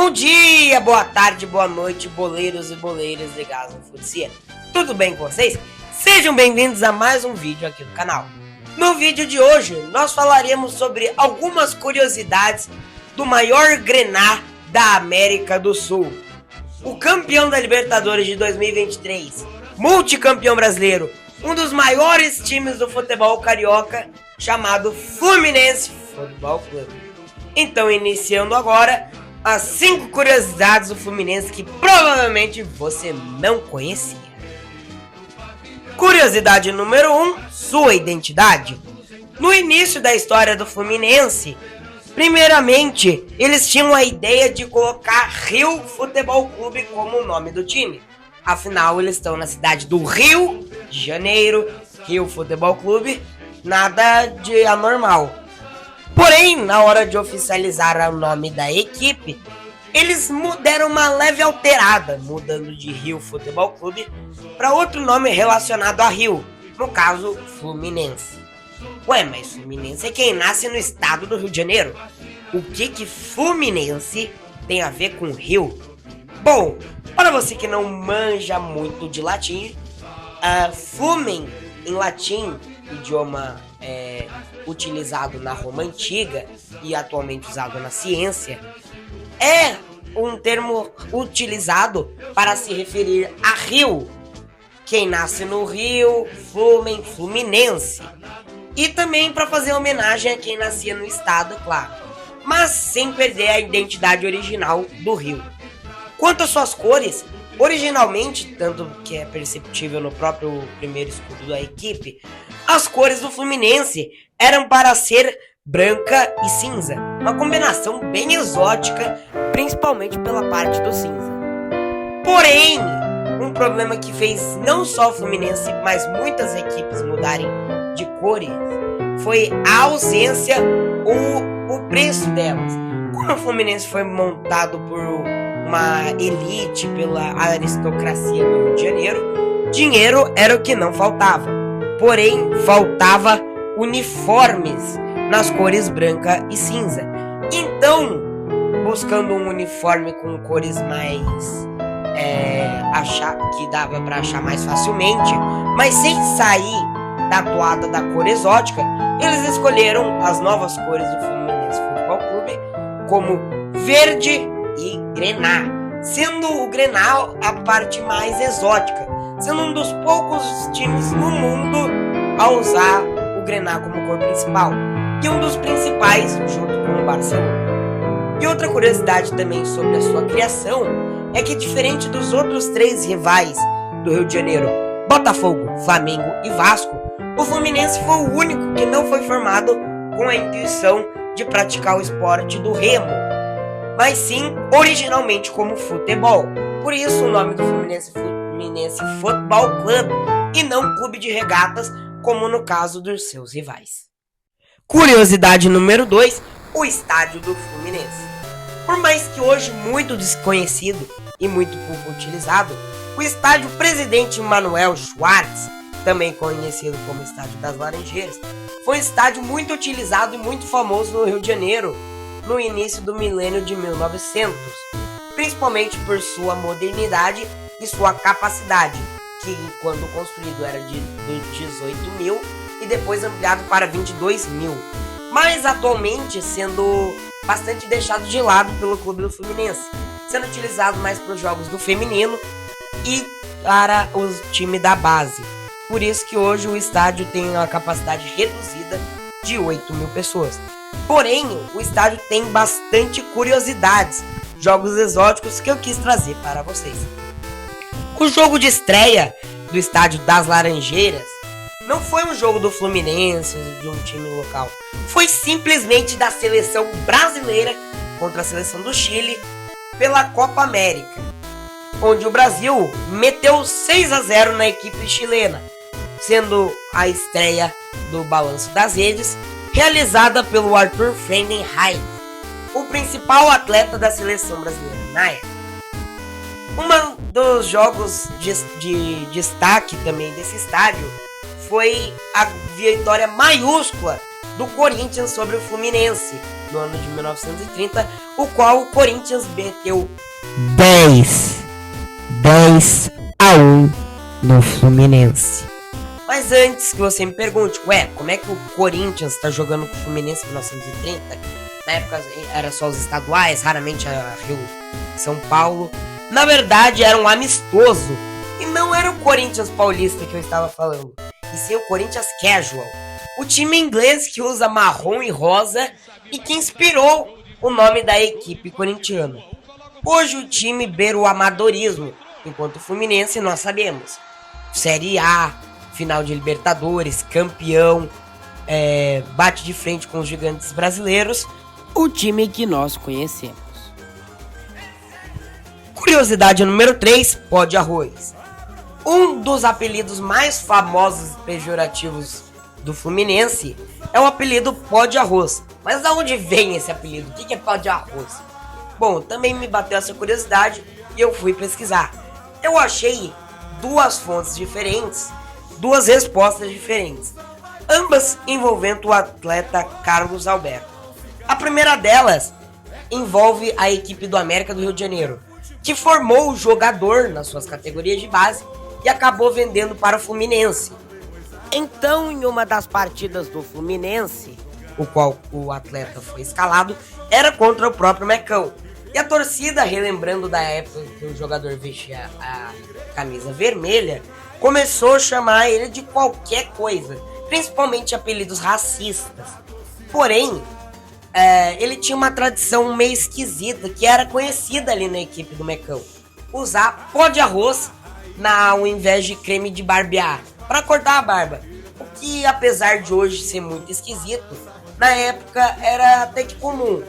Bom dia, boa tarde, boa noite, boleiros e boleiras ligados no Futsal. Tudo bem com vocês? Sejam bem-vindos a mais um vídeo aqui do canal. No vídeo de hoje, nós falaremos sobre algumas curiosidades do maior Grená da América do Sul. O campeão da Libertadores de 2023, multicampeão brasileiro, um dos maiores times do futebol carioca, chamado Fluminense Futebol Clube. Então, iniciando agora as 5 curiosidades do Fluminense que provavelmente você não conhecia. Curiosidade número 1, sua identidade. No início da história do Fluminense, primeiramente, eles tinham a ideia de colocar Rio Futebol Clube como o nome do time. Afinal, eles estão na cidade do Rio de Janeiro, Rio Futebol Clube, nada de anormal. Porém, na hora de oficializar o nome da equipe, eles deram uma leve alterada, mudando de Rio Futebol Clube para outro nome relacionado a Rio, no caso, Fluminense. Ué, mas Fluminense é quem nasce no estado do Rio de Janeiro. O que Fluminense tem a ver com Rio? Bom, para você que não manja muito de latim, Flumen, em latim, idioma utilizado na Roma Antiga e atualmente usado na ciência, é um termo utilizado para se referir a rio. Quem nasce no Rio, Flumen, Fluminense. E também para fazer homenagem a quem nascia no estado, claro, mas sem perder a identidade original do Rio. Quanto às suas cores, originalmente, tanto que é perceptível no próprio primeiro escudo da equipe, as cores do Fluminense eram para ser branca e cinza, uma combinação bem exótica, principalmente pela parte do cinza. Porém, um problema que fez não só o Fluminense, mas muitas equipes mudarem de cores, foi a ausência ou o preço delas. Como o Fluminense foi montado por uma elite, pela aristocracia do Rio de Janeiro, dinheiro era o que não faltava. Porém, faltava uniformes nas cores branca e cinza. Então, buscando um uniforme com cores mais que dava para achar mais facilmente, mas sem sair da toada da cor exótica, eles escolheram as novas cores do Fluminense Futebol Clube como verde e grená, sendo o grená a parte mais exótica, sendo um dos poucos times no mundo a usar o grená como cor principal, e um dos principais junto com o Barcelona. E outra curiosidade também sobre a sua criação é que, diferente dos outros 3 rivais do Rio de Janeiro, Botafogo, Flamengo e Vasco, o Fluminense foi o único que não foi formado com a intuição de praticar o esporte do remo, mas sim originalmente como futebol. Por isso o nome do Fluminense Futebol Clube e não Clube de Regatas, como no caso dos seus rivais. Curiosidade número 2, o estádio do Fluminense. Por mais que hoje muito desconhecido e muito pouco utilizado, o estádio Presidente Manuel Schwartz, também conhecido como Estádio das Laranjeiras, foi um estádio muito utilizado e muito famoso no Rio de Janeiro no início do milênio de 1900, principalmente por sua modernidade e sua capacidade, que quando construído era de 18 mil e depois ampliado para 22 mil, mas atualmente sendo bastante deixado de lado pelo clube do Fluminense, sendo utilizado mais para os jogos do feminino e para o time da base. Por isso que hoje o estádio tem uma capacidade reduzida de 8 mil pessoas. Porém, o estádio tem bastante curiosidades, jogos exóticos que eu quis trazer para vocês. O jogo de estreia do Estádio das Laranjeiras não foi um jogo do Fluminense, de um time local. Foi simplesmente da seleção brasileira contra a seleção do Chile pela Copa América, onde o Brasil meteu 6-0 na equipe chilena, sendo a estreia do Balanço das Redes realizada pelo Arthur Friedenreich, o principal atleta da seleção brasileira na época. Um dos jogos de destaque também desse estádio foi a vitória maiúscula do Corinthians sobre o Fluminense no ano de 1930, o qual o Corinthians bateu 10-1 no Fluminense. Mas antes que você me pergunte, como é que o Corinthians está jogando com o Fluminense em 1930? Na época era só os estaduais, raramente a Rio São Paulo. Na verdade era um amistoso. E não era o Corinthians paulista que eu estava falando, e sim o Corinthians Casual. O time inglês que usa marrom e rosa e que inspirou o nome da equipe corintiana. Hoje o time beira o amadorismo, enquanto o Fluminense nós sabemos. Série A, final de Libertadores, campeão, bate de frente com os gigantes brasileiros, o time que nós conhecemos. Curiosidade número 3, pó de arroz. Um dos apelidos mais famosos e pejorativos do Fluminense é o apelido pó de arroz. Mas de onde vem esse apelido? O que é pó de arroz? Bom, também me bateu essa curiosidade e eu fui pesquisar. Eu achei duas fontes diferentes, duas respostas diferentes, ambas envolvendo o atleta Carlos Alberto. A primeira delas envolve a equipe do América do Rio de Janeiro, que formou o jogador nas suas categorias de base e acabou vendendo para o Fluminense. Então, em uma das partidas do Fluminense, o qual o atleta foi escalado, era contra o próprio Mecão. E a torcida, relembrando da época que o jogador vestia a camisa vermelha, começou a chamar ele de qualquer coisa, principalmente apelidos racistas. Porém, ele tinha uma tradição meio esquisita, que era conhecida ali na equipe do Mecão: usar pó de arroz ao invés de creme de barbear, para cortar a barba. O que, apesar de hoje ser muito esquisito, na época era até que comum,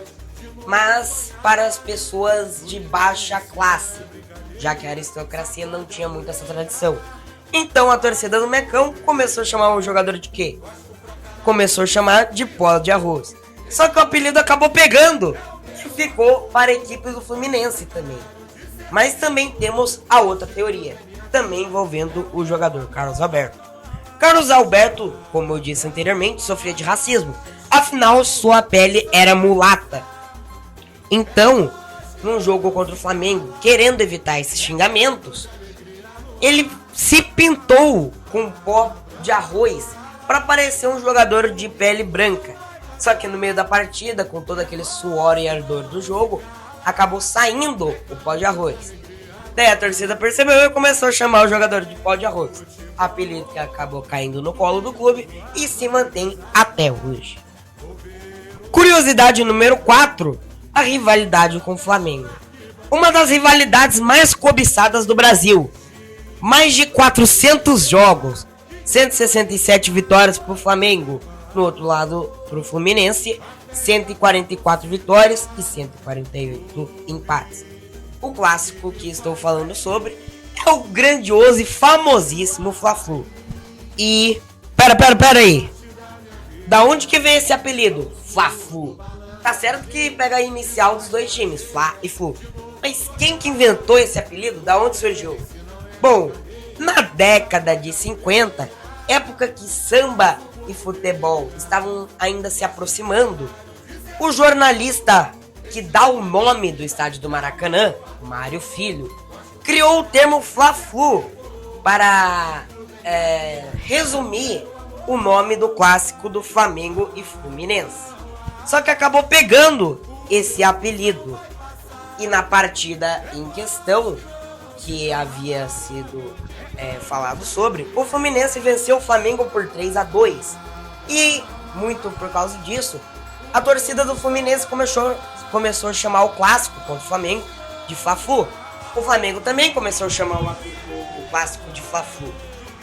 mas para as pessoas de baixa classe, já que a aristocracia não tinha muito essa tradição. Então a torcida do Mecão começou a chamar o jogador de quê? Começou a chamar de pó de arroz. Só que o apelido acabou pegando e ficou para a equipe do Fluminense também. Mas também temos a outra teoria, também envolvendo o jogador Carlos Alberto. Carlos Alberto, como eu disse anteriormente, sofria de racismo. Afinal, sua pele era mulata. Então, num jogo contra o Flamengo, querendo evitar esses xingamentos, ele se pintou com pó de arroz para parecer um jogador de pele branca. Só que no meio da partida, com todo aquele suor e ardor do jogo, acabou saindo o pó de arroz. Daí a torcida percebeu e começou a chamar o jogador de pó de arroz, apelido que acabou caindo no colo do clube e se mantém até hoje. Curiosidade número 4, a rivalidade com o Flamengo. Uma das rivalidades mais cobiçadas do Brasil. Mais de 400 jogos, 167 vitórias para o Flamengo. No outro lado, para o Fluminense, 144 vitórias e 148 empates. O clássico que estou falando sobre é o grandioso e famosíssimo Fla-Flu. E... Pera aí. Da onde que vem esse apelido? Fla-Flu. Tá certo que pega a inicial dos dois times, Fla e Flu. Mas quem que inventou esse apelido? Da onde surgiu? Bom, na década de 50, época que samba e futebol estavam ainda se aproximando, o jornalista que dá o nome do estádio do Maracanã, Mário Filho, criou o termo Fla-Flu para resumir o nome do clássico do Flamengo e Fluminense. Só que acabou pegando esse apelido. E na partida em questão, que havia sido falado sobre, o Fluminense venceu o Flamengo por 3-2. E, muito por causa disso, a torcida do Fluminense começou a chamar o clássico contra o Flamengo de Fla-Flu. O Flamengo também começou a chamar o clássico de Fla-Flu.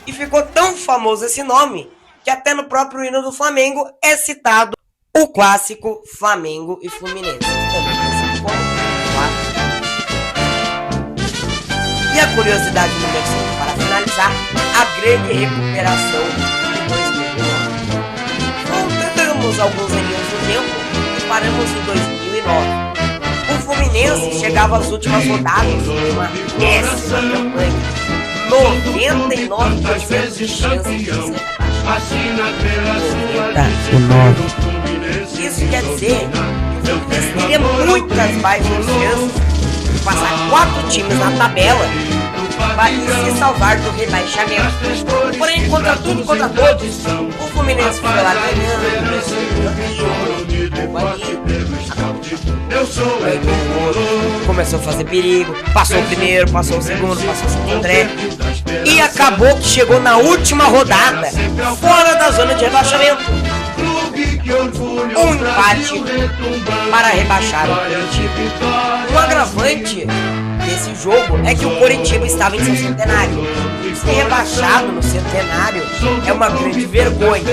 E ficou tão famoso esse nome, que até no próprio hino do Flamengo é citado o clássico Flamengo e Fluminense. Também conhecido como Fla-Flu. E a curiosidade número 5, para finalizar, a grande recuperação de 2009. Voltamos alguns anos no tempo e paramos em 2009. O Fluminense chegava às últimas rodadas com uma péssima campanha. 99% de chance de ser rebaixado. Isso quer dizer que o Fluminense teria muitas baixas chances de passar 4 times na tabela e se salvar do rebaixamento. Porém, contra tudo e contra todos, o Fluminense foi lá ganhando, começou a fazer perigo, passou o primeiro, passou o segundo, passou o Santo André e acabou que chegou na última rodada, fora da zona de rebaixamento. Um empate para rebaixar o Coritiba. Um agravante desse jogo é que o Coritiba estava em seu centenário. Ser rebaixado no centenário é uma grande vergonha.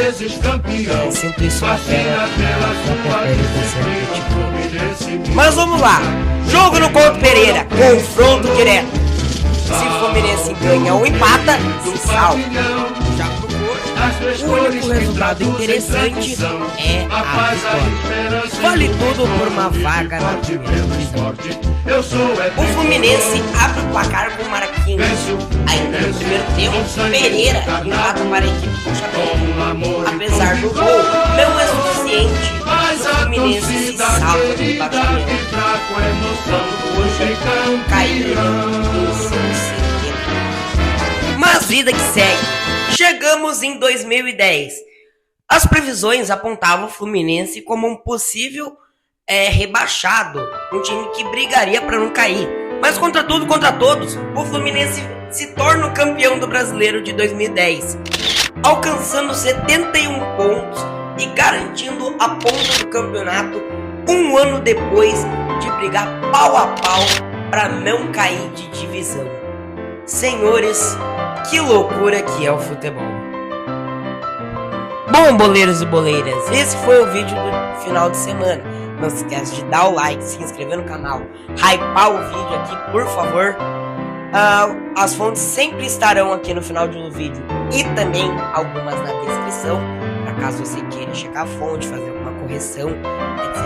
Sinto isso na pele. Mas vamos lá. Jogo no Couto Pereira. Confronto direto. Se o Fluminense ganha ou empata, tem sal. Já o único resultado interessante é a vitória. Vale tudo por uma vaga na primeira divisão. O Fluminense abre o placar com Marquinhos. Ainda no primeiro tempo, Pereira empata para a equipe do Chapéu. Apesar do gol, não é suficiente. O Fluminense se salva do rebaixamento. Hoje caíram em seu centenário. Mas vida que segue. Chegamos em 2010. As previsões apontavam o Fluminense como um possível rebaixado, um time que brigaria para não cair. Mas contra tudo, contra todos, o Fluminense se torna o campeão do Brasileiro de 2010, alcançando 71 pontos e garantindo a ponta do campeonato um ano depois de brigar pau a pau para não cair de divisão. Senhores, que loucura que é o futebol. Bom, boleiros e boleiras, esse foi o vídeo do final de semana. Não se esquece de dar o like, se inscrever no canal, hypar o vídeo aqui, por favor. As fontes sempre estarão aqui no final do vídeo e também algumas na descrição, para caso você queira checar a fonte, fazer alguma correção, etc.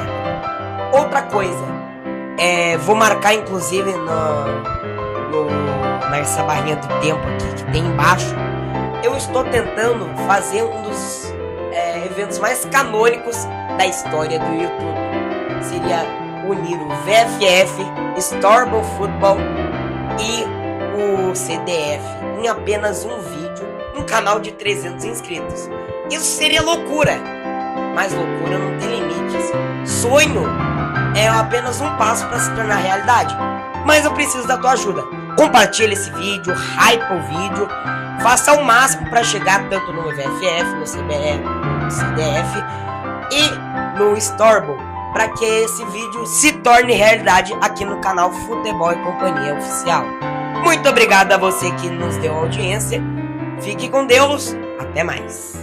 Outra coisa, vou marcar inclusive nessa barrinha do tempo aqui que tem embaixo. Eu estou tentando fazer um dos eventos mais canônicos da história do YouTube. Seria unir o VFF, Storble Football e o CDF em apenas um vídeo, um canal de 300 inscritos. Isso seria loucura, mas loucura não tem limites. Sonho é apenas um passo para se tornar realidade, mas eu preciso da tua ajuda. Compartilhe esse vídeo, hype o vídeo, faça o máximo para chegar tanto no VFF, no CBF, no CDF e no Storble, para que esse vídeo se torne realidade aqui no canal Futebol e Companhia Oficial. Muito obrigado a você que nos deu audiência. Fique com Deus. Até mais.